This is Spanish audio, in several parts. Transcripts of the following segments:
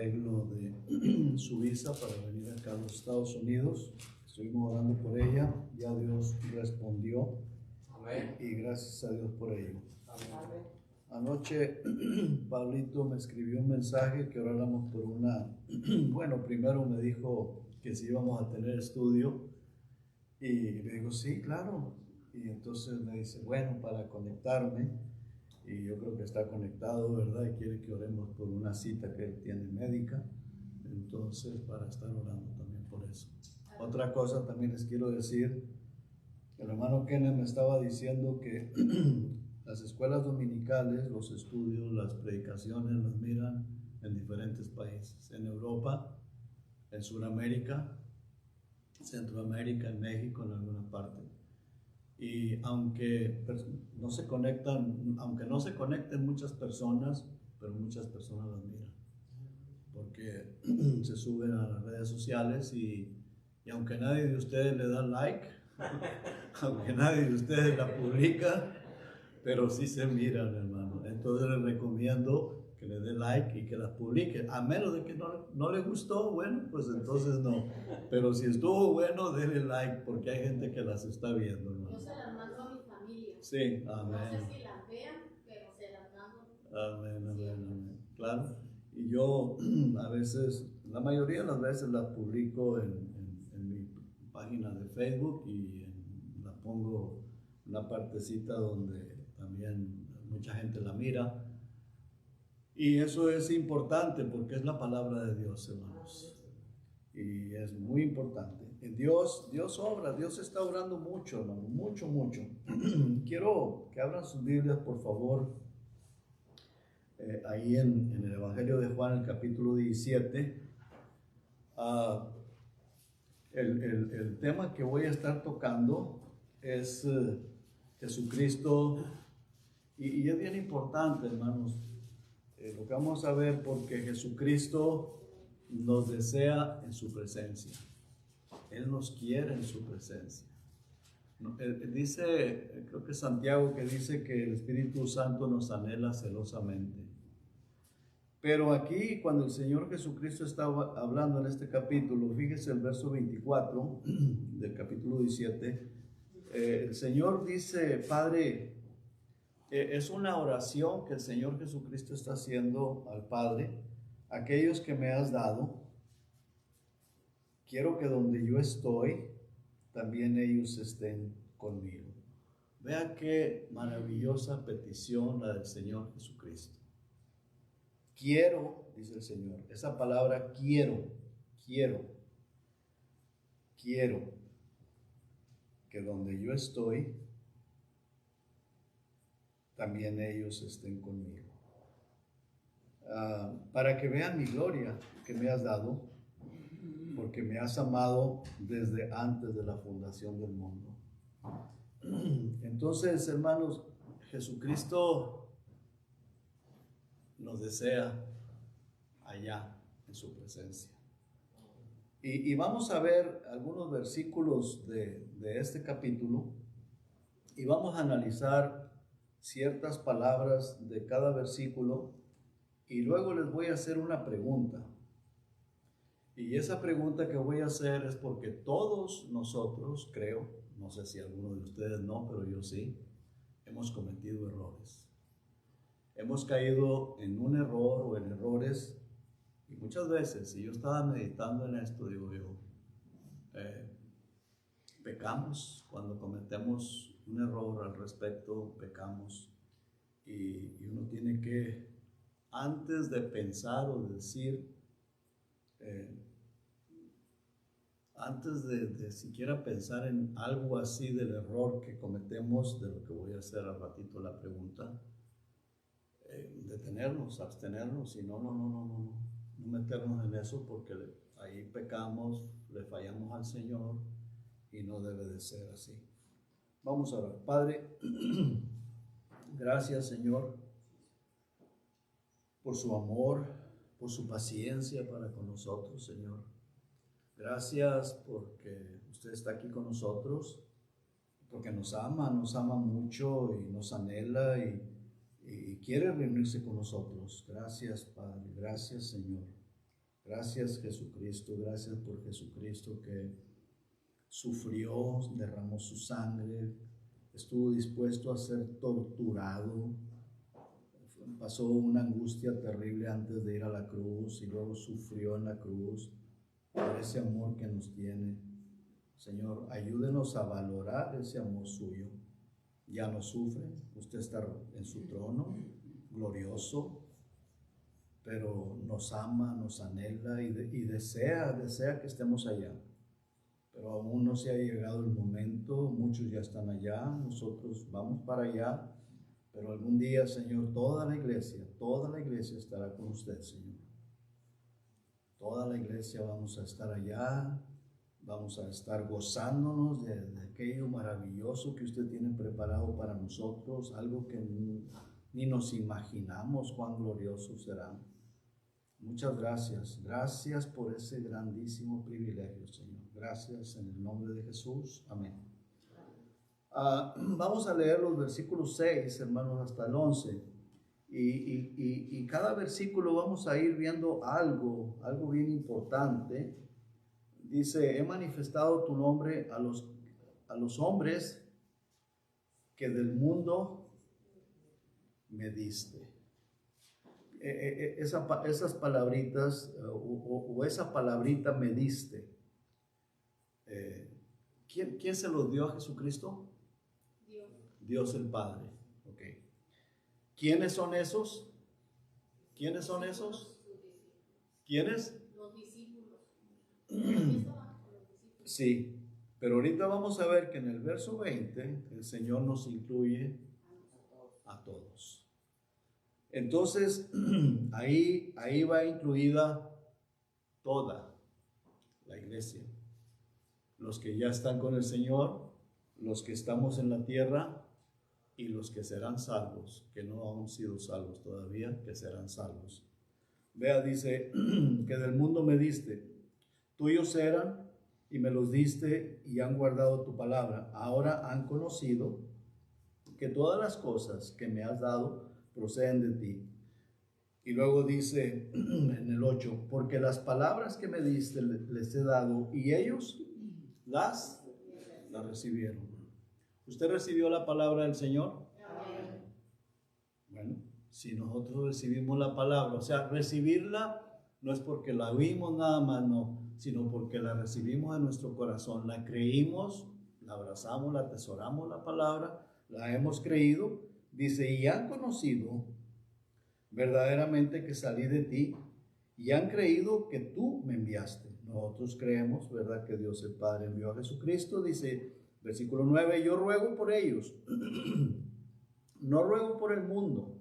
arreglo de su visa para venir acá a los Estados Unidos. Estuvimos orando por ella, ya Dios respondió. Amén. Y gracias a Dios por ello. Amén. Anoche Pablito me escribió un mensaje que oráramos por una, bueno, primero me dijo que si íbamos a tener estudio y le digo sí, claro, y entonces me dice, bueno, para conectarme, y yo creo que está conectado, ¿verdad? Y quiere que oremos por una cita que él tiene médica, entonces para estar orando también por eso. Otra cosa también les quiero decir, el hermano Kenneth me estaba diciendo que las escuelas dominicales, los estudios, las predicaciones las miran en diferentes países, en Europa, en Sudamérica, Centroamérica, en México, en alguna parte. Y aunque no se conecten muchas personas, pero muchas personas las miran, porque se suben a las redes sociales y aunque nadie de ustedes le da like, aunque nadie de ustedes la publica, pero sí se miran, hermano. Entonces les recomiendo que le dé like y que las publique, a menos de que no le gustó, bueno, pues entonces no, pero si estuvo bueno, denle like, porque hay gente que las está viendo, hermano. Yo se las mando a mi familia. Sí, amén. No sé si las vean, pero se las mando. Amén, amén, amén. Claro. Y yo a veces, la mayoría de las veces las publico en mi página de Facebook y la pongo en una partecita donde también mucha gente la mira. Y eso es importante porque es la palabra de Dios, hermanos. Y es muy importante. Dios obra, Dios está obrando mucho, hermano, mucho, mucho. Quiero que abran sus Biblias, por favor, ahí en el Evangelio de Juan, el capítulo 17. El tema que voy a estar tocando es Jesucristo, y es bien importante, hermanos, lo que vamos a ver, porque Jesucristo nos desea en su presencia. Él nos quiere en su presencia. Dice, creo que Santiago, que dice que el Espíritu Santo nos anhela celosamente. Pero aquí, cuando el Señor Jesucristo estaba hablando en este capítulo, fíjese el verso 24 del capítulo 17, el Señor dice, Padre, es una oración que el Señor Jesucristo está haciendo al Padre, aquellos que me has dado, quiero que donde yo estoy, también ellos estén conmigo. Vea qué maravillosa petición la del Señor Jesucristo. Quiero, dice el Señor, esa palabra quiero, que donde yo estoy, también ellos estén conmigo. Para que vean mi gloria que me has dado, porque me has amado desde antes de la fundación del mundo. Entonces, hermanos, Jesucristo nos desea allá en su presencia. Y vamos a ver algunos versículos de este capítulo y vamos a analizar ciertas palabras de cada versículo y luego les voy a hacer una pregunta. Y esa pregunta que voy a hacer es porque todos nosotros, creo, no sé si alguno de ustedes no, pero yo sí, hemos cometido errores. Hemos caído en un error o en errores, y muchas veces, si yo estaba meditando en esto, digo yo, pecamos cuando cometemos un error al respecto, pecamos, y uno tiene que, antes de pensar o decir, antes de siquiera pensar en algo así del error que cometemos, de lo que voy a hacer al ratito la pregunta, detenernos, abstenernos y no meternos en eso, porque ahí pecamos, le fallamos al Señor y no debe de ser así. Vamos a orar. Padre, gracias, Señor, por su amor, por su paciencia para con nosotros, Señor. Gracias porque usted está aquí con nosotros, porque nos ama mucho y nos anhela y quiere reunirse con nosotros. Gracias, Padre, gracias, Señor. Gracias Jesucristo, gracias por Jesucristo que sufrió, derramó su sangre, estuvo dispuesto a ser torturado, pasó una angustia terrible antes de ir a la cruz y luego sufrió en la cruz por ese amor que nos tiene. Señor, ayúdenos a valorar ese amor suyo. Ya no sufre, usted está en su trono, glorioso, pero nos ama, nos anhela y desea que estemos allá. Pero aún no se ha llegado el momento, muchos ya están allá, nosotros vamos para allá, pero algún día, Señor, toda la iglesia estará con usted, Señor. Toda la iglesia vamos a estar allá, vamos a estar gozándonos de aquello maravilloso que usted tiene preparado para nosotros, algo que ni nos imaginamos cuán glorioso será. Muchas gracias, gracias por ese grandísimo privilegio, Señor. Gracias en el nombre de Jesús, amén. Vamos a leer los versículos 6, hermanos, hasta el 11. Y cada versículo vamos a ir viendo algo bien importante. Dice, he manifestado tu nombre a los hombres que del mundo me diste. Esas palabritas o esa palabrita me diste. ¿Quién se los dio a Jesucristo? Dios el Padre. Okay. ¿Quiénes son esos? ¿Quiénes son esos? ¿Quiénes? Los discípulos. Sí, pero ahorita vamos a ver que en el verso 20 el Señor nos incluye a todos. Entonces, ahí va incluida toda la iglesia. Los que ya están con el Señor, los que estamos en la tierra y los que serán salvos, que no han sido salvos todavía, que serán salvos. Vea, dice, que del mundo me diste, tuyos eran y me los diste y han guardado tu palabra. Ahora han conocido que todas las cosas que me has dado proceden de ti. Y luego dice en el 8, porque las palabras que me diste les he dado y ellos las recibieron. ¿Usted recibió la palabra del Señor? Amén. Bueno, si nosotros recibimos la palabra, o sea, recibirla no es porque la oímos nada más, no, sino porque la recibimos en nuestro corazón, la creímos, la abrazamos, la atesoramos la palabra, la hemos creído, dice, y han conocido verdaderamente que salí de ti y han creído que tú me enviaste. Nosotros creemos, ¿verdad?, que Dios el Padre envió a Jesucristo. Dice, versículo 9, yo ruego por ellos, no ruego por el mundo,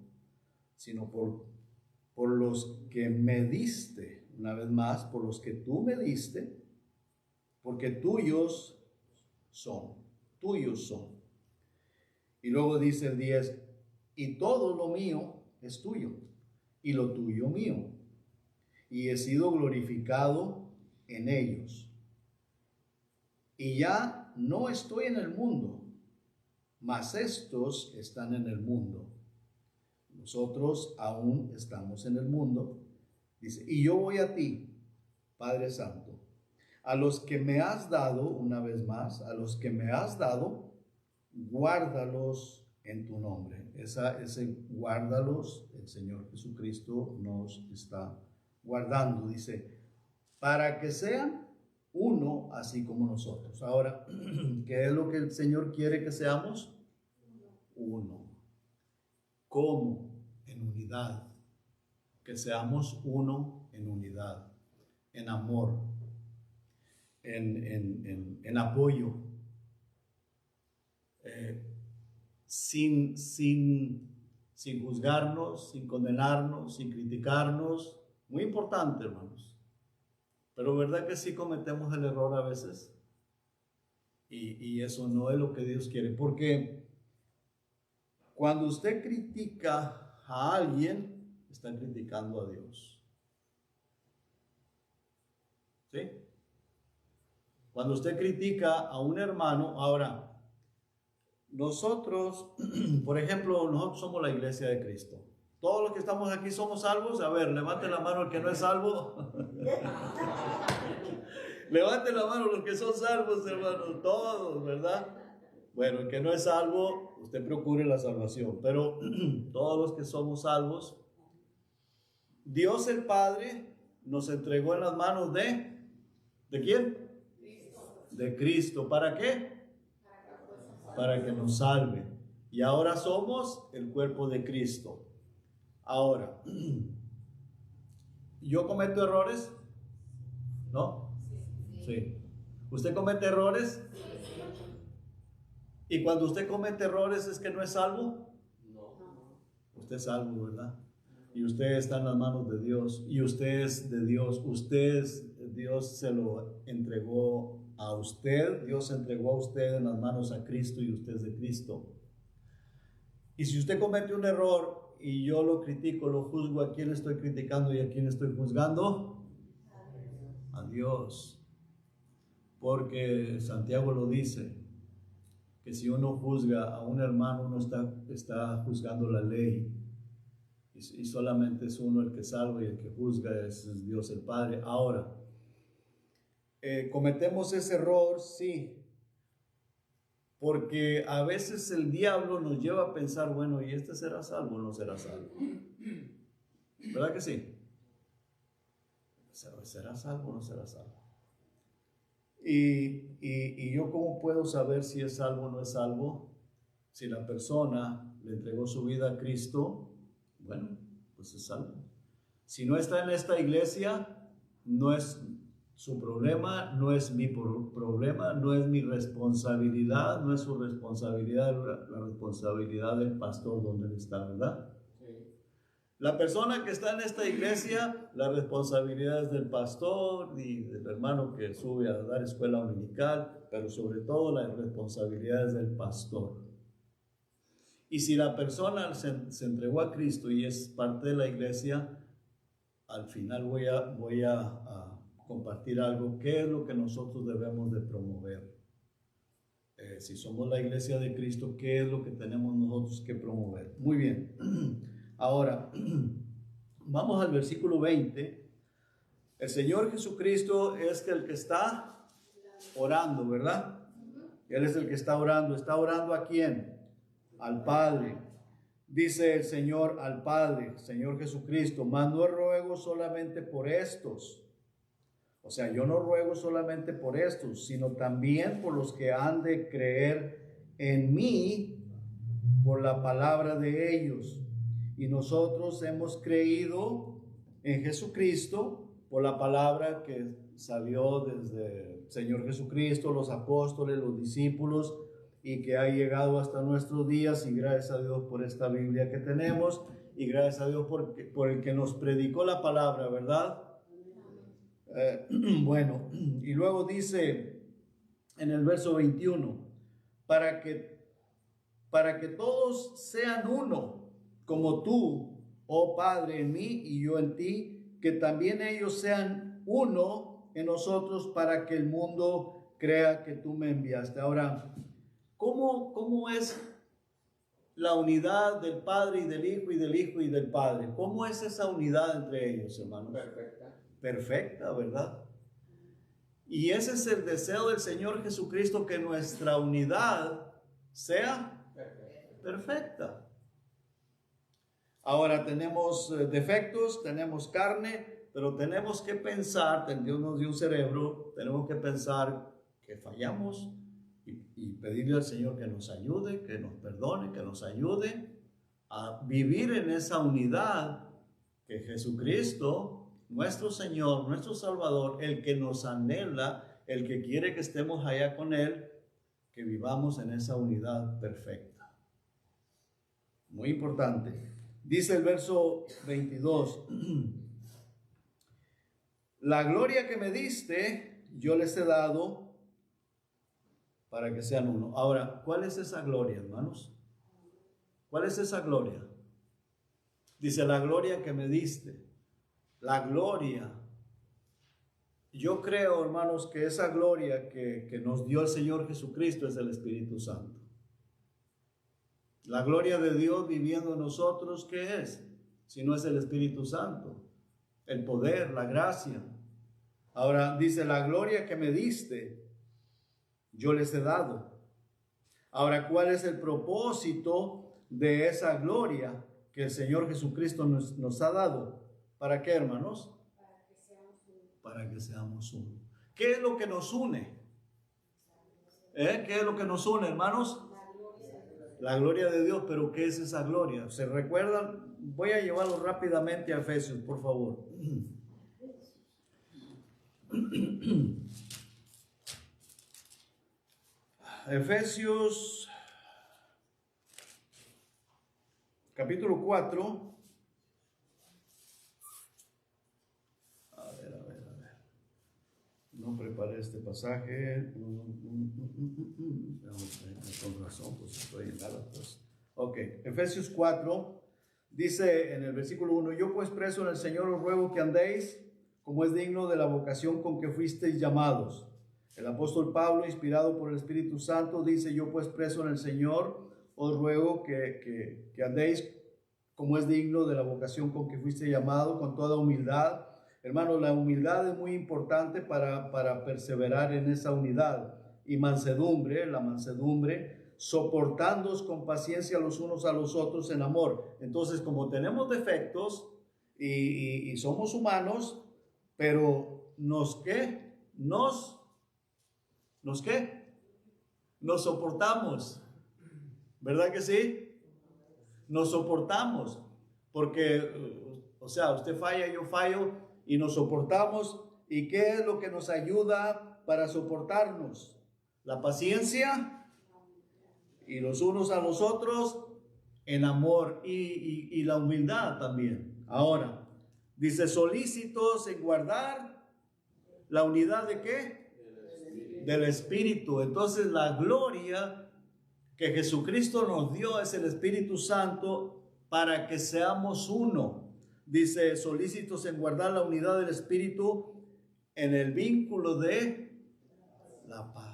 sino por los que me diste, una vez más, por los que tú me diste, porque tuyos son. Y luego dice el 10, y todo lo mío es tuyo, y lo tuyo mío, y he sido glorificado en ellos. Y ya no estoy en el mundo, mas estos están en el mundo. Nosotros aún estamos en el mundo. Dice, y yo voy a ti, Padre Santo, a los que me has dado, una vez más, a los que me has dado, guárdalos en tu nombre. Ese guárdalos, el Señor Jesucristo nos está guardando. Dice, para que sean uno así como nosotros. Ahora, ¿qué es lo que el Señor quiere que seamos? Uno. ¿Cómo? En unidad. Que seamos uno en unidad, en amor, en apoyo, sin juzgarnos, sin condenarnos, sin criticarnos. Muy importante, hermanos. Pero ¿verdad que sí cometemos el error a veces? Y eso no es lo que Dios quiere. Porque cuando usted critica a alguien, está criticando a Dios. ¿Sí? Cuando usted critica a un hermano, ahora, nosotros, por ejemplo, nosotros somos la iglesia de Cristo. Todos los que estamos aquí somos salvos. A ver, levante la mano el que no es salvo. Levanten la mano los que son salvos, hermanos, todos, ¿verdad? Bueno, el que no es salvo, usted procure la salvación, pero todos los que somos salvos, Dios el Padre nos entregó en las manos ¿de quién? De Cristo. ¿Para qué? Para que nos salve. Y ahora somos el cuerpo de Cristo. Ahora, ¿yo cometo errores? ¿No? Sí. ¿Usted comete errores? ¿Y cuando usted comete errores es que no es salvo? No. Usted es salvo, ¿verdad? Y usted está en las manos de Dios. Y usted es de Dios. Dios se lo entregó a usted. Dios entregó a usted en las manos a Cristo y usted es de Cristo. Y si usted comete un error y yo lo critico, lo juzgo, ¿a quién estoy criticando y a quién estoy juzgando? A Dios. Porque Santiago lo dice, que si uno juzga a un hermano, uno está juzgando la ley. Y solamente es uno el que salva y el que juzga es Dios el Padre. Ahora, cometemos ese error, sí. Porque a veces el diablo nos lleva a pensar, bueno, ¿y este será salvo o no será salvo? ¿Verdad que sí? ¿Será salvo o no será salvo? Y yo, ¿cómo puedo saber si es salvo o no es salvo? Si la persona le entregó su vida a Cristo, bueno, pues es salvo. Si no está en esta iglesia, no es su problema, no es mi problema, no es mi responsabilidad, no es su responsabilidad, la responsabilidad del pastor donde él está, ¿verdad? Sí. La persona que está en esta iglesia, la responsabilidad es del pastor y del hermano que sube a dar escuela dominical, pero sobre todo la responsabilidad es del pastor. Y si la persona se entregó a Cristo y es parte de la iglesia, al final voy a compartir algo. ¿Qué es lo que nosotros debemos de promover? Si somos la iglesia de Cristo, ¿qué es lo que tenemos nosotros que promover? Muy bien. Ahora, vamos al versículo 20. El Señor Jesucristo es el que está orando, ¿verdad? Él es el que está orando. ¿Está orando a quién? Al Padre. Dice el Señor al Padre, Señor Jesucristo, mas no ruego solamente por estos. O sea, yo no ruego solamente por estos, sino también por los que han de creer en mí por la palabra de ellos. Y nosotros hemos creído en Jesucristo por la palabra que salió desde el Señor Jesucristo, los apóstoles, los discípulos, y que ha llegado hasta nuestros días. Y gracias a Dios por esta Biblia que tenemos, y gracias a Dios por el que nos predicó la palabra, ¿verdad? Bueno, y luego dice en el verso 21, para que todos sean uno, como tú, oh Padre, en mí y yo en ti, que también ellos sean uno en nosotros, para que el mundo crea que tú me enviaste. Ahora, ¿cómo es la unidad del Padre y del Hijo y del Hijo y del Padre? ¿Cómo es esa unidad entre ellos, hermanos? Perfecta, ¿verdad? Y ese es el deseo del Señor Jesucristo, que nuestra unidad sea perfecta. Ahora tenemos defectos, tenemos carne, pero tenemos que pensar, Dios nos dio un cerebro, tenemos que pensar que fallamos y pedirle al Señor que nos ayude, que nos perdone, que nos ayude a vivir en esa unidad que Jesucristo, nuestro Señor, nuestro Salvador, el que nos anhela, el que quiere que estemos allá con Él, que vivamos en esa unidad perfecta. Muy importante. Dice el verso 22, la gloria que me diste, yo les he dado para que sean uno. Ahora, ¿cuál es esa gloria, hermanos? ¿Cuál es esa gloria? Dice, la gloria que me diste. La gloria. Yo creo, hermanos, que esa gloria que nos dio el Señor Jesucristo es el Espíritu Santo. La gloria de Dios viviendo en nosotros, ¿qué es? Si no es el Espíritu Santo. El poder, la gracia. Ahora dice, la gloria que me diste, yo les he dado. Ahora, ¿cuál es el propósito de esa gloria que el Señor Jesucristo nos ha dado? ¿Para qué, hermanos? Para que seamos uno. Para que seamos uno. ¿Qué es lo que nos une? ¿Qué es lo que nos une, hermanos? La gloria de Dios, pero ¿qué es esa gloria? ¿Se recuerdan? Voy a llevarlo rápidamente a Efesios, por favor. Efesios, capítulo 4. A ver. No preparé este pasaje. Con razón, pues estoy en Gálatas. Ok, Efesios 4 dice en el versículo 1: Yo pues preso en el Señor os ruego que andéis como es digno de la vocación con que fuisteis llamados. El apóstol Pablo, inspirado por el Espíritu Santo, dice: Yo pues preso en el Señor os ruego que andéis como es digno de la vocación con que fuisteis llamados, con toda humildad. Hermanos, la humildad es muy importante para perseverar en esa unidad. Y mansedumbre, la mansedumbre, soportándoos con paciencia los unos a los otros en amor. Entonces, como tenemos defectos y somos humanos, pero nos soportamos, ¿verdad que sí? Nos soportamos, porque, o sea, usted falla, yo fallo, y nos soportamos. ¿Y qué es lo que nos ayuda para soportarnos? La paciencia y los unos a los otros en amor y la humildad también. Ahora, dice, solícitos en guardar la unidad ¿de qué? Del Espíritu. Entonces la gloria que Jesucristo nos dio es el Espíritu Santo para que seamos uno. Dice, solícitos en guardar la unidad del Espíritu en el vínculo de la paz.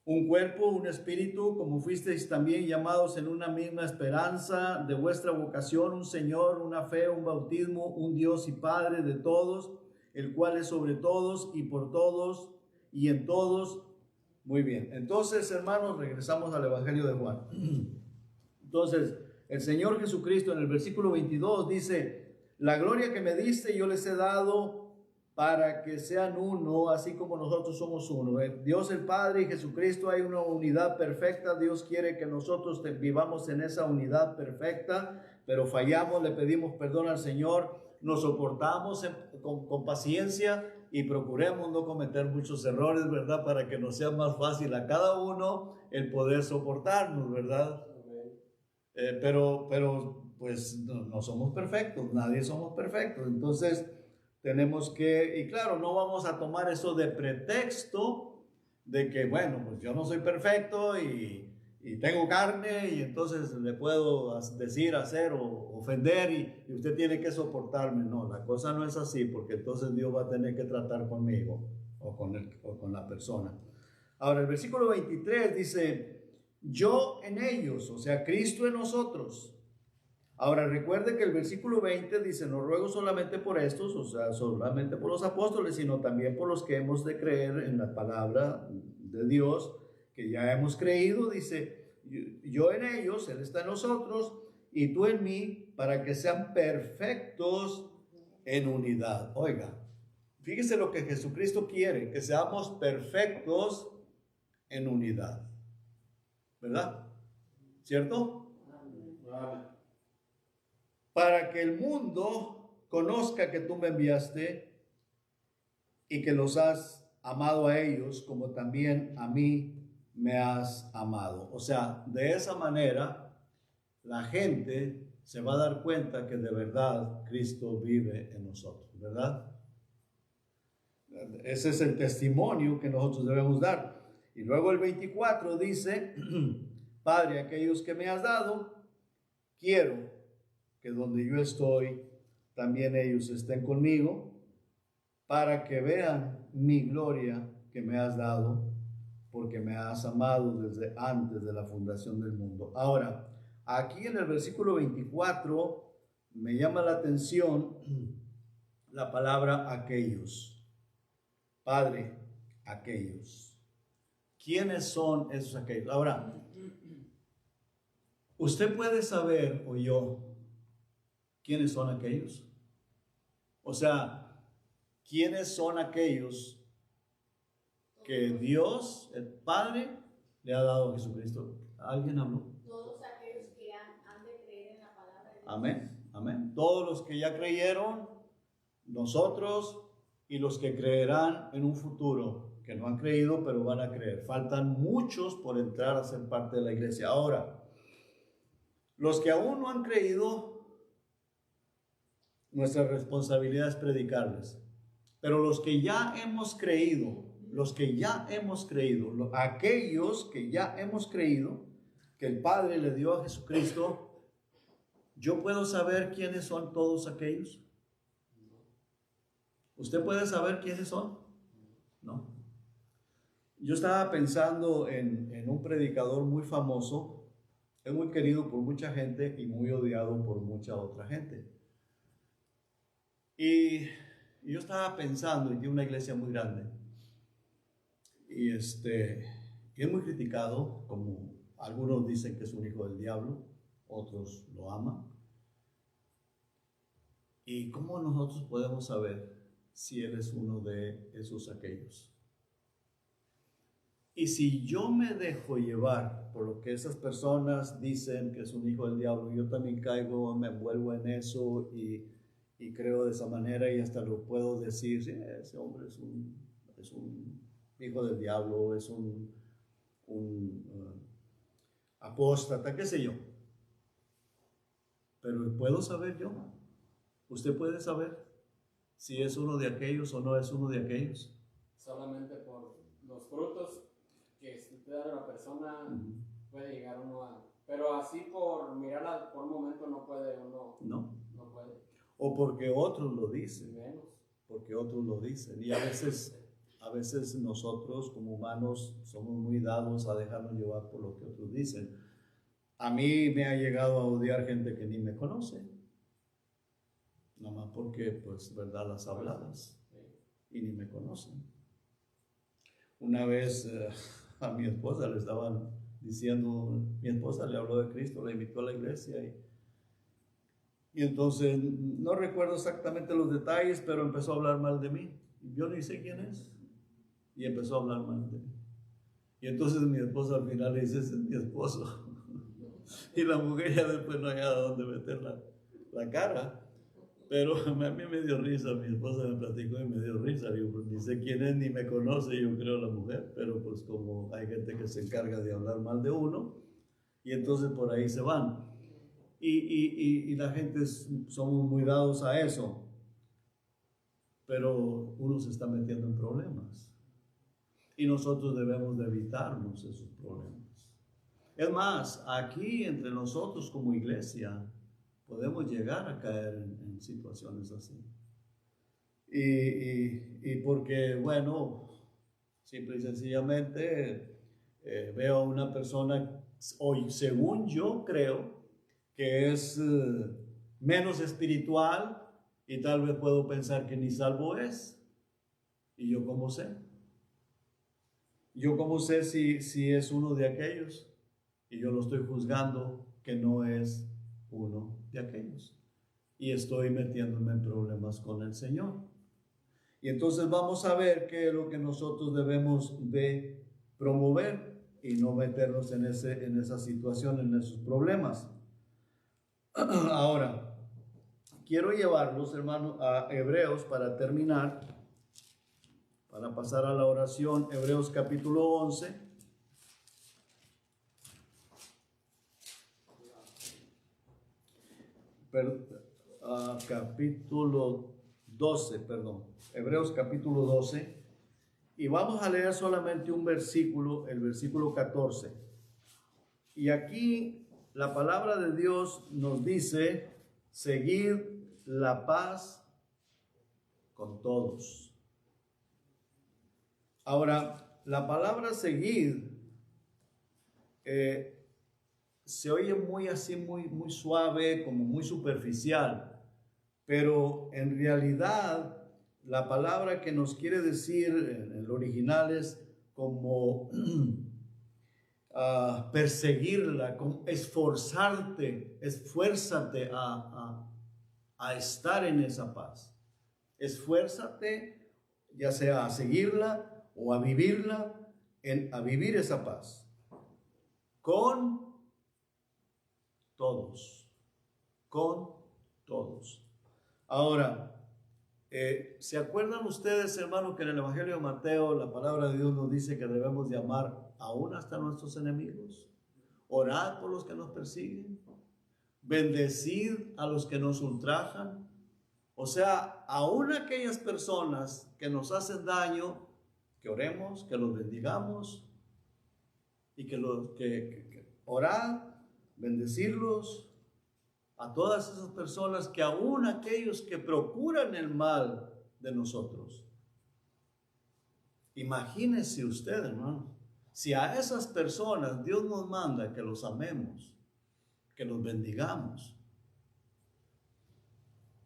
Un cuerpo, un espíritu, como fuisteis también llamados en una misma esperanza de vuestra vocación, un Señor, una fe, un bautismo, un Dios y Padre de todos, el cual es sobre todos y por todos y en todos. Muy bien. Entonces, hermanos, regresamos al Evangelio de Juan. Entonces, el Señor Jesucristo en el versículo 22 dice: la gloria que me diste yo les he dado para que sean uno, así como nosotros somos uno. Dios el Padre y Jesucristo, hay una unidad perfecta. Dios quiere que nosotros vivamos en esa unidad perfecta, pero fallamos, le pedimos perdón al Señor, nos soportamos con paciencia y procuremos no cometer muchos errores, ¿verdad? Para que nos sea más fácil a cada uno el poder soportarnos, ¿verdad? Pero pues no somos perfectos, nadie somos perfectos. Entonces tenemos que, y claro, no vamos a tomar eso de pretexto de que, bueno, pues yo no soy perfecto y tengo carne y entonces le puedo decir, hacer o ofender y usted tiene que soportarme. No, la cosa no es así, porque entonces Dios va a tener que tratar conmigo o con la persona. Ahora el versículo 23 dice: yo en ellos, o sea, Cristo en nosotros. Ahora recuerde que el versículo 20 dice: no ruego solamente por estos, o sea, solamente por los apóstoles, sino también por los que hemos de creer en la palabra de Dios, que ya hemos creído. Dice: yo en ellos, Él está en nosotros, y tú en mí, para que sean perfectos en unidad. Oiga, fíjese lo que Jesucristo quiere, que seamos perfectos en unidad. ¿Verdad? ¿Cierto? Para que el mundo conozca que tú me enviaste y que los has amado a ellos como también a mí me has amado. O sea, de esa manera la gente se va a dar cuenta que de verdad Cristo vive en nosotros, ¿verdad? Ese es el testimonio que nosotros debemos dar. Y luego el 24 dice: Padre, aquellos que me has dado, quiero que donde yo estoy, también ellos estén conmigo, para que vean mi gloria que me has dado, porque me has amado desde antes de la fundación del mundo. Ahora, aquí en el versículo 24 me llama la atención la palabra aquellos. Padre, aquellos. ¿Quiénes son esos aquellos? Ahora, usted puede saber, o yo, quiénes son aquellos. O sea, quiénes son aquellos que Dios, el Padre, le ha dado a Jesucristo. ¿Alguien habló? Todos aquellos que han de creer en la palabra de Dios. Amén, amén. Todos los que ya creyeron, nosotros y los que creerán en un futuro, que no han creído pero van a creer. Faltan muchos por entrar a ser parte de la iglesia. Ahora, los que aún no han creído, nuestra responsabilidad es predicarles. Pero los que ya hemos creído, aquellos que ya hemos creído, que el Padre le dio a Jesucristo, ¿yo puedo saber quiénes son todos aquellos? ¿Usted puede saber quiénes son? No. Yo estaba pensando en un predicador muy famoso, es muy querido por mucha gente y muy odiado por mucha otra gente. Y yo estaba pensando, y tiene una iglesia muy grande, y es muy criticado, como algunos dicen que es un hijo del diablo, otros lo aman. ¿Y cómo nosotros podemos saber si él es uno de esos aquellos? Y si yo me dejo llevar por lo que esas personas dicen que es un hijo del diablo, yo también caigo, me envuelvo en eso y creo de esa manera, y hasta lo puedo decir, sí, ese hombre es un hijo del diablo, es un apóstata, qué sé yo. Pero ¿puedo saber yo? ¿Usted puede saber si es uno de aquellos o no es uno de aquellos? Solamente por los frutos que te da una persona puede llegar uno a... Pero así por mirarla por un momento no puede uno... No. No puede. O porque otros lo dicen. Menos. Porque otros lo dicen. Y a veces nosotros como humanos somos muy dados a dejarnos llevar por lo que otros dicen. A mí me ha llegado a odiar gente que ni me conoce. Nada más porque, pues, verdad, las habladas. Y ni me conocen. Una vez a mi esposa le estaban diciendo, mi esposa le habló de Cristo, la invitó a la iglesia y entonces no recuerdo exactamente los detalles, pero empezó a hablar mal de mí. Yo ni sé quién es. Y empezó a hablar mal de mí. Y entonces mi esposa al final le dice, ese es mi esposo. Y la mujer ya después no había dónde meter la cara. Pero a mí me dio risa, mi esposa me platicó y me dio risa. Digo, pues ni sé quién es, ni me conoce, yo creo, la mujer. Pero pues como hay gente que se encarga de hablar mal de uno, y entonces por ahí se van. Y la gente somos muy dados a eso. Pero uno se está metiendo en problemas. Y nosotros debemos de evitarnos esos problemas. Es más, aquí entre nosotros como iglesia, podemos llegar a caer en situaciones así. Y porque, bueno, simple y sencillamente veo a una persona, hoy según yo creo, que es menos espiritual, y tal vez puedo pensar que ni salvo es. ¿Y yo cómo sé? ¿Yo cómo sé si es uno de aquellos? Y yo lo estoy juzgando que no es uno de aquellos. Y estoy metiéndome en problemas con el Señor. Y entonces vamos a ver qué es lo que nosotros debemos de promover y no meternos en esa situación, en esos problemas. Ahora, quiero llevarlos, hermanos, a Hebreos para terminar, para pasar a la oración. Hebreos capítulo 11. Capítulo 12, perdón. Hebreos capítulo 12. Y vamos a leer solamente un versículo, el versículo 14. Y aquí la palabra de Dios nos dice, seguir la paz con todos. Ahora, la palabra seguir se oye muy así, muy suave, como muy superficial. Pero en realidad la palabra que nos quiere decir en el original es como perseguirla, como esforzarte, esfuérzate a estar en esa paz. Esfuérzate ya sea a seguirla o a vivirla, a vivir esa paz con todos, con todos. Ahora, ¿se acuerdan ustedes, hermanos, que en el Evangelio de Mateo la palabra de Dios nos dice que debemos de amar aún hasta nuestros enemigos? Orad por los que nos persiguen, bendecid a los que nos ultrajan. O sea, aún aquellas personas que nos hacen daño, que oremos, que los bendigamos y que orad, bendecirlos. A todas esas personas, que aún aquellos que procuran el mal de nosotros. Imagínense usted, hermano, si a esas personas Dios nos manda que los amemos, que los bendigamos,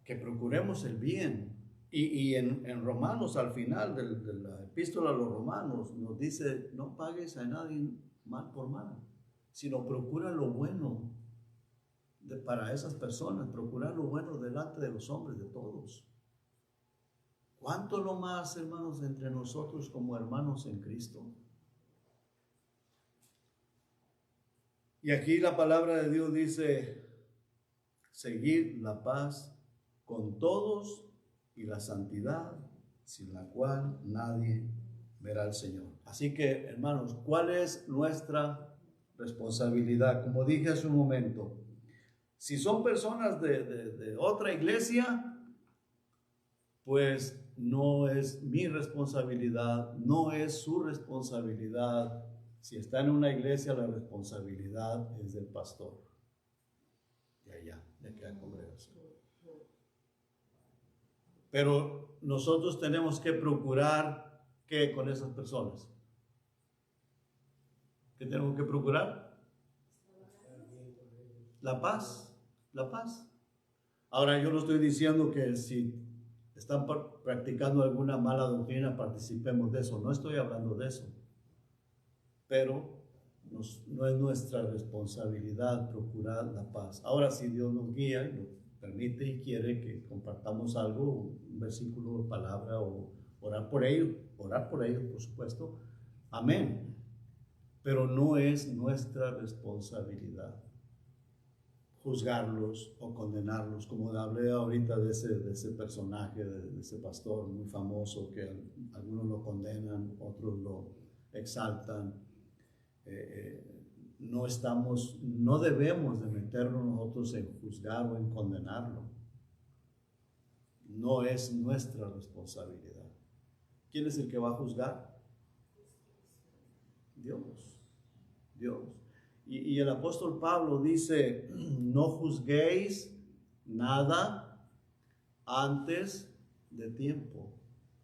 que procuremos el bien. Y en Romanos, al final de la epístola a los Romanos, nos dice: no pagues a nadie mal por mal, sino procura lo bueno para esas personas, procurar lo bueno delante de los hombres, de todos. ¿Cuánto no más, hermanos, entre nosotros como hermanos en Cristo? Y aquí la palabra de Dios dice: seguir la paz con todos y la santidad, sin la cual nadie verá al Señor. Así que, hermanos, ¿cuál es nuestra responsabilidad? Como dije hace un momento, si son personas de otra iglesia, pues no es mi responsabilidad, no es su responsabilidad. Si está en una iglesia, la responsabilidad es del pastor de allá, de aquella congregación. Pero nosotros tenemos que procurar, ¿qué con esas personas? ¿Qué tenemos que procurar? La paz. La paz. Ahora, yo no estoy diciendo que si están practicando alguna mala doctrina participemos de eso, no estoy hablando de eso, pero no es nuestra responsabilidad procurar la paz. Ahora, si Dios nos guía y nos permite y quiere que compartamos algo, un versículo de palabra, o orar por ellos, por supuesto, amén, pero no es nuestra responsabilidad juzgarlos o condenarlos, como hablé ahorita de ese personaje, de ese pastor muy famoso, que algunos lo condenan, otros lo exaltan. No debemos de meternos nosotros en juzgar o en condenarlo. No es nuestra responsabilidad. ¿Quién es el que va a juzgar? Dios. Y el apóstol Pablo dice: no juzguéis nada antes de tiempo,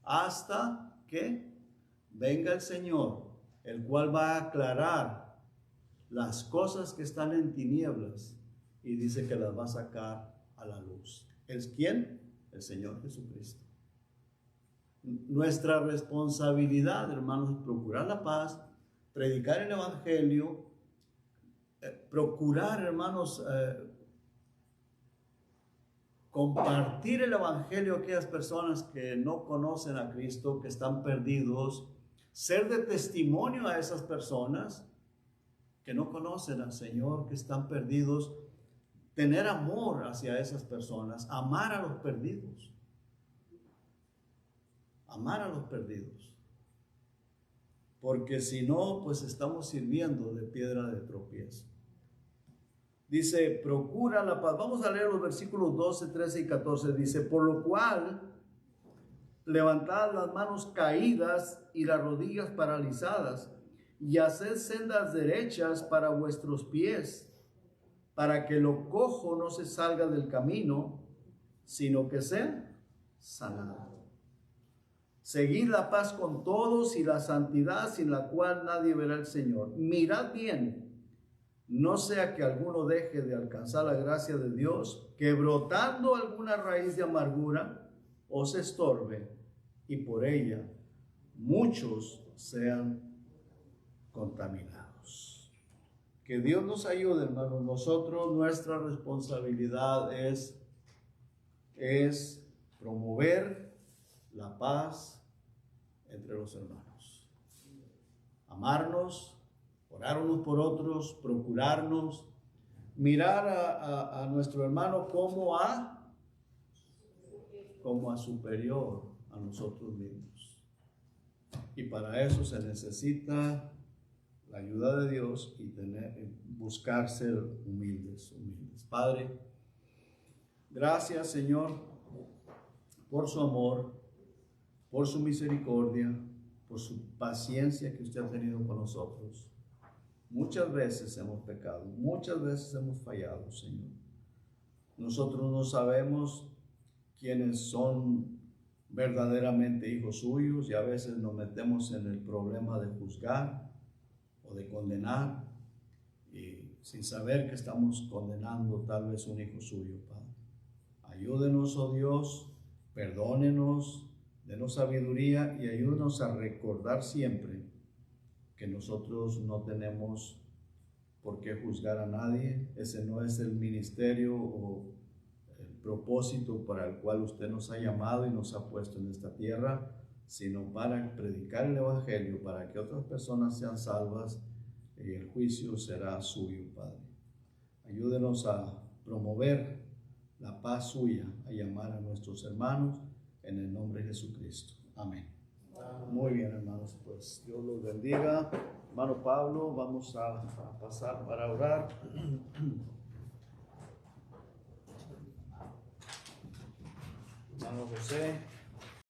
hasta que venga el Señor, el cual va a aclarar las cosas que están en tinieblas, y dice que las va a sacar a la luz. ¿Es quién? El Señor Jesucristo. Nuestra responsabilidad, hermanos, es procurar la paz, predicar el evangelio, procurar, hermanos, compartir el evangelio a aquellas personas que no conocen a Cristo, que están perdidos, ser de testimonio a esas personas que no conocen al Señor, que están perdidos, tener amor hacia esas personas, amar a los perdidos. Amar a los perdidos. Porque si no, pues estamos sirviendo de piedra de tropiezo. Dice: procura la paz. Vamos a leer los versículos 12, 13 y 14. Dice: por lo cual, levantad las manos caídas y las rodillas paralizadas, y haced sendas derechas para vuestros pies, para que lo cojo no se salga del camino, sino que sea sanado. Seguid la paz con todos y la santidad, sin la cual nadie verá al Señor. Mirad bien, no sea que alguno deje de alcanzar la gracia de Dios, que brotando alguna raíz de amargura os estorbe, y por ella muchos sean contaminados. Que Dios nos ayude, hermanos. Nosotros, nuestra responsabilidad es promover la paz entre los hermanos. Amarnos, orar unos por otros, procurarnos, mirar a nuestro hermano como a superior a nosotros mismos. Y para eso se necesita la ayuda de Dios y buscar ser humildes. Padre, gracias, Señor, por su amor, por su misericordia, por su paciencia que usted ha tenido con nosotros. Muchas veces hemos pecado, muchas veces hemos fallado, Señor. Nosotros no sabemos quiénes son verdaderamente hijos suyos y a veces nos metemos en el problema de juzgar o de condenar y sin saber que estamos condenando tal vez un hijo suyo, Padre. Ayúdenos, oh Dios, perdónenos, denos sabiduría y ayúdenos a recordar siempre que nosotros no tenemos por qué juzgar a nadie. Ese no es el ministerio o el propósito para el cual usted nos ha llamado y nos ha puesto en esta tierra, sino para predicar el Evangelio, para que otras personas sean salvas y el juicio será suyo, Padre. Ayúdenos a promover la paz suya, a llamar a nuestros hermanos en el nombre de Jesucristo. Amén. Muy bien, hermanos, pues Dios los bendiga. Hermano Pablo, vamos a pasar para orar. Hermano José.